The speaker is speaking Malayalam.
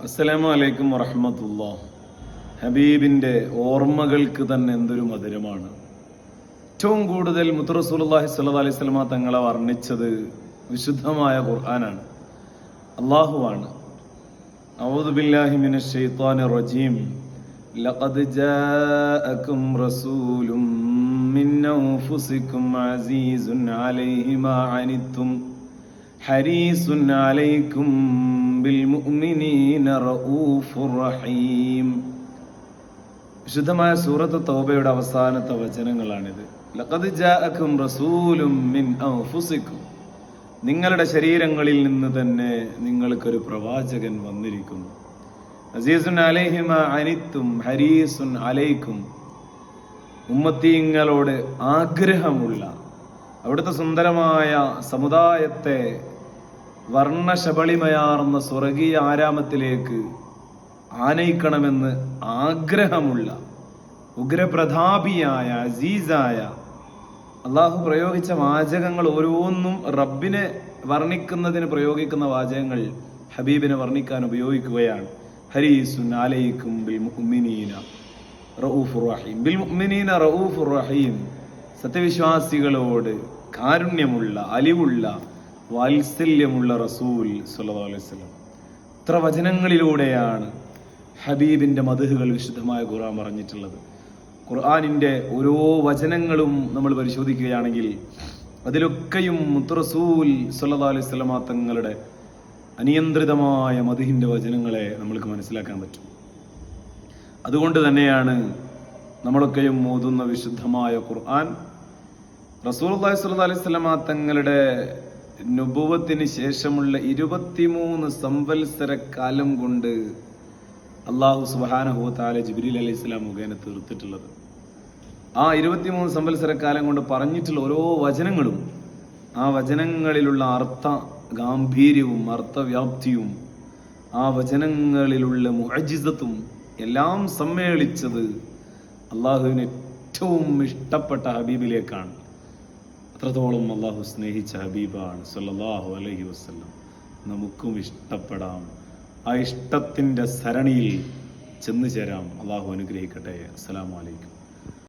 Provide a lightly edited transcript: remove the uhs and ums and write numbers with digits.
അസ്സലാമു അലൈക്കും വറഹ്മത്തുള്ളാഹി. ഹബീബിന്റെ ഓർമ്മകൾക്ക് തന്നെ എന്തൊരു മധുരമാണ്. ഏറ്റവും കൂടുതൽ മുത്ത് റസൂലുള്ളാഹി സ്വല്ലല്ലാഹി അലൈഹി വസല്ലമ തങ്ങളെ വർണ്ണിച്ചത് വിശുദ്ധമായ ഖുർആനാണ്, അല്ലാഹുവാണ്. അഊദു ബില്ലാഹി മിനശ് ശൈത്വാനിർ റജീം. ലഖദ് ജാഅകും റസൂലും മിൻ അൻഫുസികും അസീസുൻ അലൈഹി മാ അനിത്തും ഹരീസുൻ അലൈക്കും ബിൽ മുഅ്മിനീന റഊഫുർ റഹീം. വിശുദ്ധമായ സൂറത്ത് തൗബയുടെ അവസാനത്തെ വചനങ്ങളാണിത്. ലഖദ് ജാഅകും റസൂലും മിൻ അൻഫുസികും, നിങ്ങളുടെ ശരീരങ്ങളിൽ നിന്ന് തന്നെ നിങ്ങൾക്കൊരു പ്രവാചകൻ വന്നിരിക്കുന്നു. അസീസുൻ അലൈഹി മാ അനിത്തും ഹരീസുൻ അലൈക്കും, ഉമ്മത്തീങ്ങളോട് ആഗ്രഹമുള്ള അവിടുത്തെ സുന്ദരമായ സമുദായത്തെ വർണ്ണശബളിമയാർന്ന സ്വർഗീയ ആരാമത്തിലേക്ക് ആനയിക്കണമെന്ന് ആഗ്രഹമുള്ള ഉഗ്രപ്രതാപിയായ അസീസായ അള്ളാഹു പ്രയോഗിച്ച വാചകങ്ങൾ ഓരോന്നും റബ്ബിനെ വർണ്ണിക്കുന്നതിന് പ്രയോഗിക്കുന്ന വാചകങ്ങൾ ഹബീബിനെ വർണ്ണിക്കാൻ ഉപയോഗിക്കുകയാണ്. ഹരീസുൻ അലൈക്കും ബിൽ മുഅ്മിനീന റഊഫുർ റഹീം. ബിൽ മുഅ്മിനീന റഊഫുർ റഹീം, സത്യവിശ്വാസികളോട് കാരുണ്യമുള്ള, അലിവുള്ള, വാത്സല്യമുള്ള റസൂൽ സ്വല്ലല്ലാഹു അലൈഹി വസല്ലം. ഇത്ര വചനങ്ങളിലൂടെയാണ് ഹബീബിന്റെ മദ്ഹുകൾ വിശുദ്ധമായ ഖുർആൻ പറഞ്ഞിട്ടുള്ളത്. ഖുർആനിന്റെ ഓരോ വചനങ്ങളും നമ്മൾ പരിശോധിക്കുകയാണെങ്കിൽ അതിലൊക്കെയും മുത്ത് റസൂൽ സ്വല്ലല്ലാഹു അലൈഹി വസല്ലം തങ്ങളുടെ അനിയന്ത്രിതമായ മദ്ഹിന്റെ വചനങ്ങളെ നമ്മൾക്ക് മനസ്സിലാക്കാൻ പറ്റും. അതുകൊണ്ട് തന്നെയാണ് നമ്മളൊക്കെയും ഓതുന്ന വിശുദ്ധമായ ഖുർആൻ റസൂലുള്ളാഹി സ്വല്ലല്ലാഹു അലൈഹി വസല്ലം തങ്ങളുടെ നുബുവത്തിന് ശേഷമുള്ള 23 സംവത്സര കാലം കൊണ്ട് അല്ലാഹു സുബ്ഹാനഹു വ തആല ജിബ്രീൽ അലൈഹിസ്സലാം മുഖേന തീർത്തിട്ടുള്ളത്. ആ 23 സംവത്സര കാലം കൊണ്ട് പറഞ്ഞിട്ടുള്ള ഓരോ വചനങ്ങളും, ആ വചനങ്ങളിലുള്ള അർത്ഥ ഗാംഭീര്യവും അർത്ഥവ്യാപ്തിയും ആ വചനങ്ങളിലുള്ള മുഅ്ജിസത്തും എല്ലാം സമ്മേളിച്ചത് അള്ളാഹുവിന് ഏറ്റവും ഇഷ്ടപ്പെട്ട ഹബീബിലേക്കാണ്. അത്രത്തോളം അള്ളാഹു സ്നേഹിച്ച ഹബീബാണ് സ്വല്ലല്ലാഹു അലൈഹി വസല്ലം. നമുക്കും ഇഷ്ടപ്പെടാം, ആ ഇഷ്ടത്തിൻ്റെ സരണിയിൽ ചെന്നു ചേരാം. അള്ളാഹു അനുഗ്രഹിക്കട്ടെ. അസ്സലാമു അലൈക്കും.